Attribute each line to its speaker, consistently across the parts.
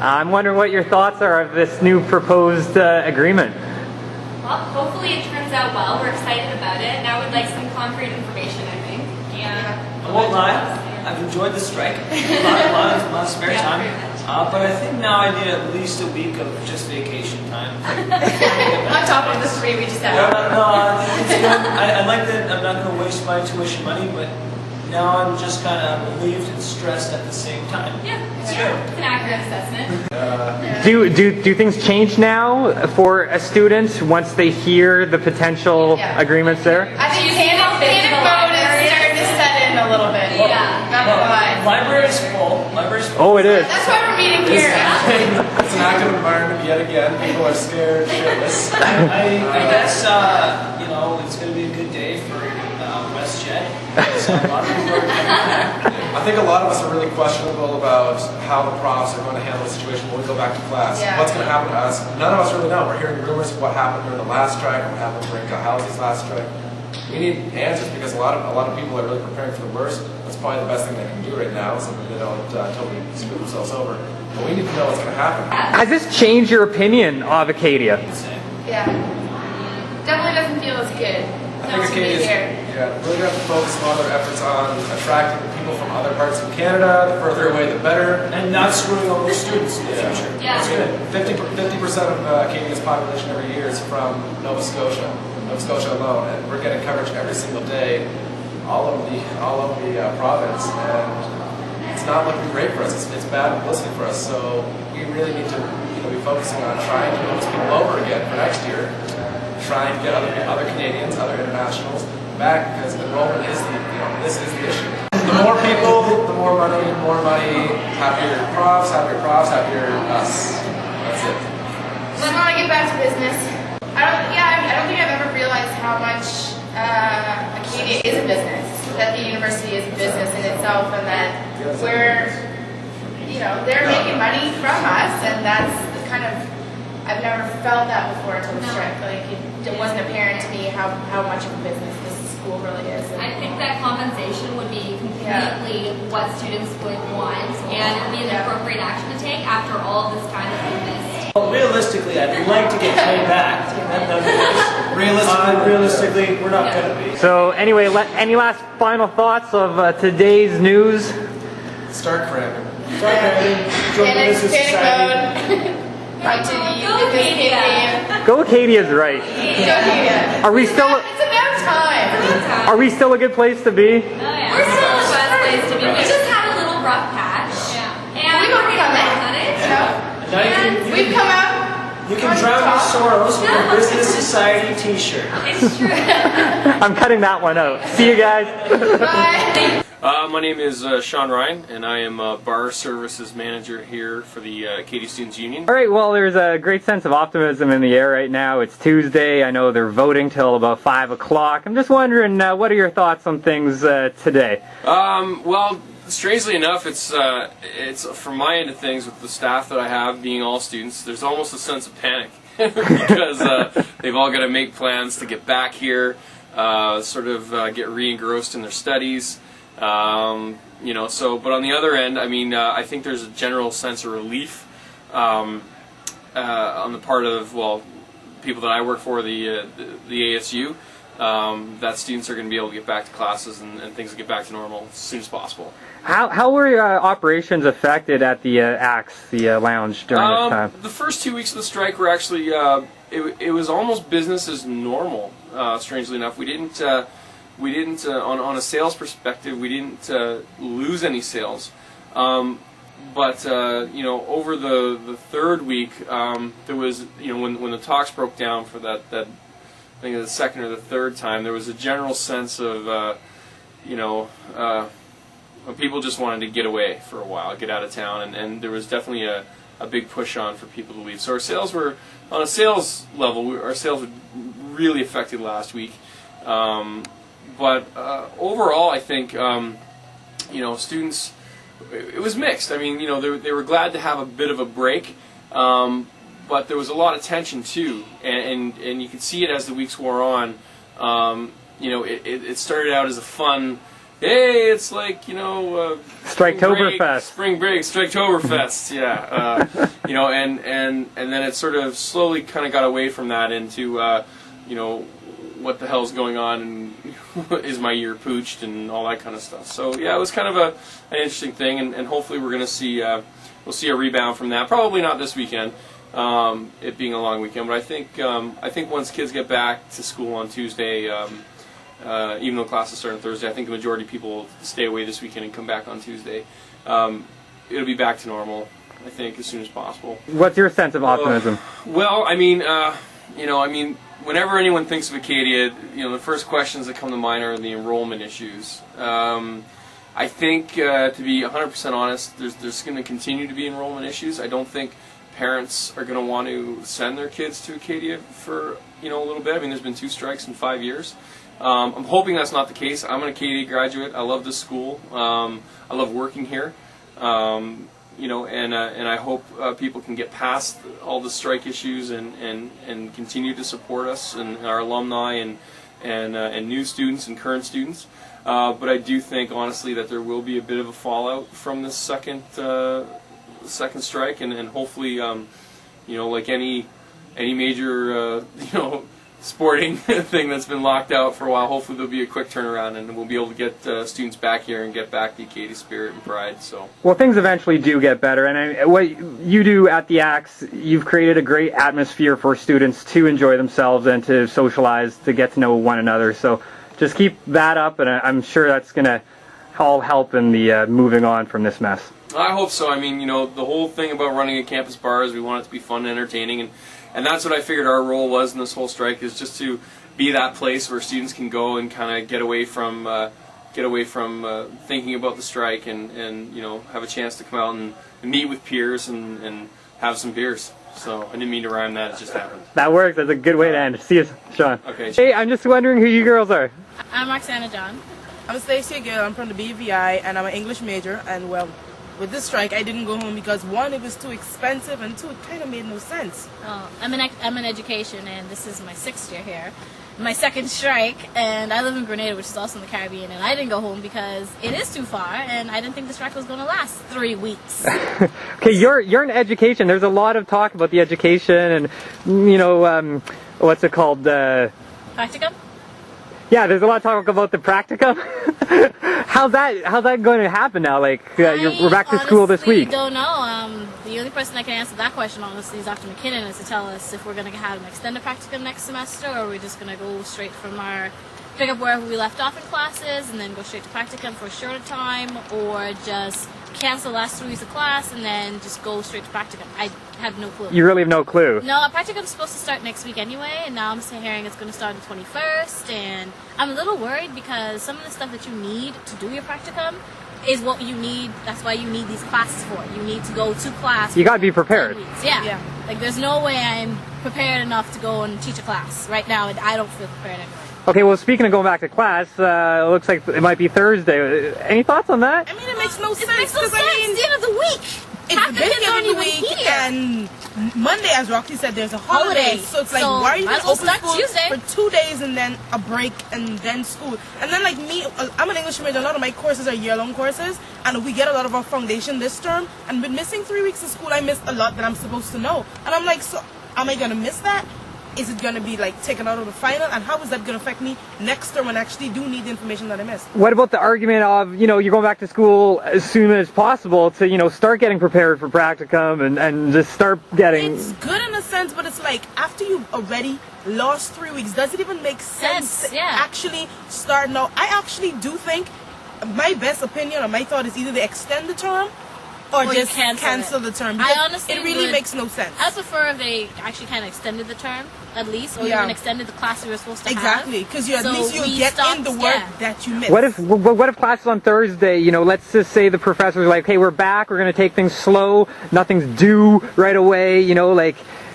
Speaker 1: I'm wondering what your thoughts are of this new proposed agreement.
Speaker 2: Well, hopefully it turns out well. We're excited about it. Now we'd like some concrete information, I think.
Speaker 3: I won't lie, I've enjoyed the strike. A lot of spare time. But I think now I need at least a week of just vacation time.
Speaker 2: On top of the 3 we just had.
Speaker 3: No, it's good. I like that I'm not going to waste my tuition money, but now I'm just kind of relieved and stressed at the same time.
Speaker 2: Yeah, it's good. It's an accurate assessment.
Speaker 1: Do things change now for a student once they hear the potential agreements there?
Speaker 4: I think panic mode is starting to set in a little bit.
Speaker 2: Yeah.
Speaker 4: Not gonna lie.
Speaker 3: Library's full. Library's full.
Speaker 1: Oh, it is.
Speaker 4: That's why we're meeting here.
Speaker 5: It's an active environment yet again. People are scared shitless.
Speaker 3: I guess, you know, it's going to be a good day for WestJet. So a lot of people are coming back.
Speaker 5: I think a lot of us are really questionable about how the profs are going to handle the situation when we go back to class.
Speaker 4: Yeah.
Speaker 5: What's going to happen to us? None of us really know. We're hearing rumors of what happened during the last strike, what happened during Halsey's last strike. We need answers because a lot of people are really preparing for the worst. That's probably the best thing they can do right now, so that they don't totally screw themselves over. But we need to know what's going to happen.
Speaker 1: Has this changed your opinion of Acadia?
Speaker 4: Yeah. Definitely doesn't feel as good.
Speaker 5: I think Acadia's really going to have to focus a lot of their efforts on attracting people from other parts of Canada. The further away, the better.
Speaker 3: And not screwing over students in the future.
Speaker 2: Yeah.
Speaker 5: That's good. 50% of Acadia's population every year is from Nova Scotia alone, and we're getting coverage every single day, all over the province, and it's not looking great for us. It's bad publicity for us. So we really need to be focusing on trying to move those people over again for next year. Try and get other Canadians, other internationals back, because enrollment is this is the issue. The more people, the more money, happier profs, happier us. That's it.
Speaker 4: So I want to get back to business. I don't think I've ever realized how much Acadia is a business. That the university is a business in itself, and that they're making money from us, and that's kind of. I've never felt that before until the strike. Like it wasn't apparent to me how much of a business this school really is. And
Speaker 2: I think that compensation would be completely what students would want, and it would be an appropriate action to take after all of this time has been missed.
Speaker 3: Well, realistically, I'd like to get paid back. Realistically, we're not going to be.
Speaker 1: So anyway, any last final thoughts of today's news?
Speaker 5: Start cramming.
Speaker 3: Start cramming. Join the business society.
Speaker 1: Go Acadia's right.
Speaker 4: Go Acadia.
Speaker 1: Are we still?
Speaker 4: It's about time.
Speaker 1: Are we still a good place to be?
Speaker 2: Oh yeah. We're still the best place to be. We just had a little rough patch. Yeah. And
Speaker 4: We've worked on it. We've come out.
Speaker 3: You can drown your sorrows with a Business Society t-shirt.
Speaker 2: It's true.
Speaker 1: I'm cutting that one out. See you guys.
Speaker 4: Bye.
Speaker 6: My name is Sean Ryan, and I am Bar Services Manager here for the Acadia Students Union.
Speaker 1: All right, well, there's a great sense of optimism in the air right now. It's Tuesday. I know they're voting till about 5 o'clock. I'm just wondering, what are your thoughts on things today?
Speaker 6: Well, strangely enough, it's from my end of things with the staff that I have, being all students, there's almost a sense of panic because they've all got to make plans to get back here, get re-engrossed in their studies. But on the other end, I mean, I think there's a general sense of relief on the part of, people that I work for, the ASU, that students are going to be able to get back to classes and things will get back to normal as soon as possible.
Speaker 1: How were operations affected at the ACE, the lounge, during this time?
Speaker 6: The first 2 weeks of the strike were actually, it was almost business as normal, strangely enough. We didn't on a sales perspective, we didn't lose any sales. But over the third week, there was, when the talks broke down for that I think the second or the third time, there was a general sense of, people just wanted to get away for a while, get out of town, and there was definitely a big push on for people to leave. So our sales were, on a sales level, our sales were really affected last week. But overall, I think, students, it was mixed. I mean, they were glad to have a bit of a break, but there was a lot of tension too, and you could see it as the weeks wore on. It started out as a fun hey, it's like,
Speaker 1: Striketoberfest.
Speaker 6: Spring break, Striketoberfest, yeah. And then it sort of slowly kind of got away from that into, what the hell's going on, and is my year pooched, and all that kind of stuff. So yeah, it was kind of an interesting thing, and hopefully we're going to see, we'll see a rebound from that. Probably not this weekend, it being a long weekend, but I think once kids get back to school on Tuesday, even though classes start on Thursday, I think the majority of people will stay away this weekend and come back on Tuesday. It'll be back to normal, I think, as soon as possible.
Speaker 1: What's your sense of optimism?
Speaker 6: Well, whenever anyone thinks of Acadia, the first questions that come to mind are the enrollment issues. I think, to be 100% honest, there's going to continue to be enrollment issues. I don't think parents are going to want to send their kids to Acadia for a little bit. I mean, there's been 2 strikes in 5 years. I'm hoping that's not the case. I'm an Acadia graduate. I love this school. I love working here. And I hope people can get past all the strike issues and continue to support us and our alumni and new students and current students. But I do think, honestly, that there will be a bit of a fallout from this second strike, and hopefully, like any major sporting thing that's been locked out for a while, hopefully there'll be a quick turnaround and we'll be able to get students back here and get back the Acadia spirit and pride. So,
Speaker 1: well, things eventually do get better, and what you do at the ACE, you've created a great atmosphere for students to enjoy themselves and to socialize, to get to know one another. So just keep that up, and I'm sure that's going to all help in the moving on from this mess.
Speaker 6: I hope so. I mean, the whole thing about running a campus bar is we want it to be fun and entertaining, and that's what I figured our role was in this whole strike, is just to be that place where students can go and kind of get away from thinking about the strike and have a chance to come out and meet with peers and have some beers. So I didn't mean to rhyme that, it just happened.
Speaker 1: That works. That's a good way to end. See you, Sean.
Speaker 6: Okay.
Speaker 1: Hey, I'm just wondering who you girls are.
Speaker 7: I'm Roxana John.
Speaker 8: I'm Stacey Gill. I'm from the BVI, and I'm an English major. And well, with this strike, I didn't go home because, one, it was too expensive, and 2, it kind of made no sense.
Speaker 7: Oh, I'm in education, and this is my 6th year here. My 2nd strike, and I live in Grenada, which is also in the Caribbean, and I didn't go home because it is too far, and I didn't think the strike was going to last 3 weeks.
Speaker 1: Okay, you're in education. There's a lot of talk about the education and, what's it called?
Speaker 7: Practicum?
Speaker 1: Yeah, there's a lot of talk about the practicum. How's that going to happen now? Like, we're back to school this week.
Speaker 7: I don't know. The only person that can answer that question, honestly, is Dr. McKinnon, is to tell us if we're going to have an extended practicum next semester, or we're just going to go straight from pick up wherever we left off in classes and then go straight to practicum for a shorter time, or just cancel the last 3 weeks of class and then just go straight to practicum. I have no clue.
Speaker 1: You really have no clue?
Speaker 7: No, practicum's supposed to start next week anyway, and now I'm hearing it's going to start on the 21st, and I'm a little worried because some of the stuff that you need to do your practicum is what you need. That's why you need these classes for. You need to go to class.
Speaker 1: You got to be prepared.
Speaker 7: Yeah. Like, there's no way I'm prepared enough to go and teach a class. Right now, I don't feel prepared anyway.
Speaker 1: Okay, well, speaking of going back to class, it looks like it might be Thursday. Any thoughts on that?
Speaker 8: I mean, it makes no sense.
Speaker 7: It makes no sense. It's the end of the week.
Speaker 8: It's the beginning of the week, and Monday, as Roxy said, there's a holiday. So it's like, why are you going to open school
Speaker 7: Tuesday
Speaker 8: for 2 days and then a break and then school? And then, like me, I'm an English major. A lot of my courses are year-long courses, and we get a lot of our foundation this term. And with missing 3 weeks of school, I missed a lot that I'm supposed to know. And I'm like, so am I going to miss that? Is it going to be like taken out of the final, and how is that going to affect me next term when I actually do need the information that I missed?
Speaker 1: What about the argument of, you're going back to school as soon as possible to, start getting prepared for practicum and just start getting...
Speaker 8: It's good in a sense, but it's like, after you've already lost 3 weeks, does it even make sense to actually start now? I actually do think, my best opinion or my thought is either they extend the term or just cancel the term.
Speaker 7: I honestly
Speaker 8: it really makes no sense.
Speaker 7: I prefer if they actually kind of extended the term, at least, or even extended the class we were supposed to have.
Speaker 8: Exactly, because at least you get in the work that you missed.
Speaker 1: What if classes on Thursday, let's just say the professor's like, hey, we're back, we're going to take things slow, nothing's due right away,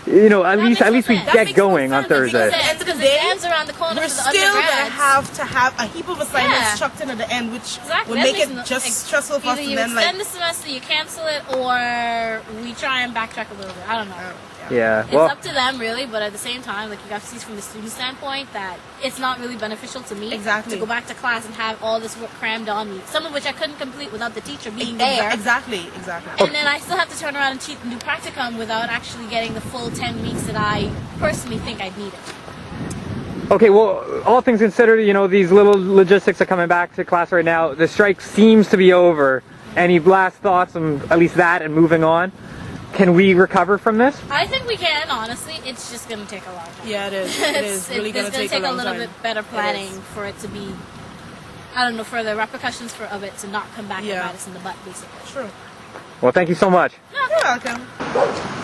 Speaker 1: at least we get going on Thursday.
Speaker 7: Because the exams are around the corner.
Speaker 8: We're still going to have a heap of assignments chucked in at the end, which will make it just stressful for us.
Speaker 7: Either you extend the semester, you cancel it, or we try and backtrack a little bit. I don't know.
Speaker 1: Yeah.
Speaker 7: It's
Speaker 1: Well,
Speaker 7: up to them really, but at the same time, like you have to see from the student standpoint that it's not really beneficial to me
Speaker 8: Exactly.
Speaker 7: to go back to class and have all this work crammed on me. Some of which I couldn't complete without the teacher being there.
Speaker 8: Exactly.
Speaker 7: And then I still have to turn around and cheat and do practicum without actually getting the full 10 weeks that I personally think I'd needed.
Speaker 1: okay, well, all things considered, you know, these little logistics are coming back to class right now. The strike seems to be over. Any last thoughts on at least that and moving on? Can we recover from this?
Speaker 7: I think we can, honestly. It's just going to take a long time.
Speaker 8: Yeah, it is. It is really going to take a
Speaker 7: a
Speaker 8: long
Speaker 7: little
Speaker 8: time.
Speaker 7: bit better planning for it to be, I don't know, for the repercussions of it to not come back and bite us in the butt, basically.
Speaker 8: True.
Speaker 1: Well, thank you so much.
Speaker 8: You're welcome.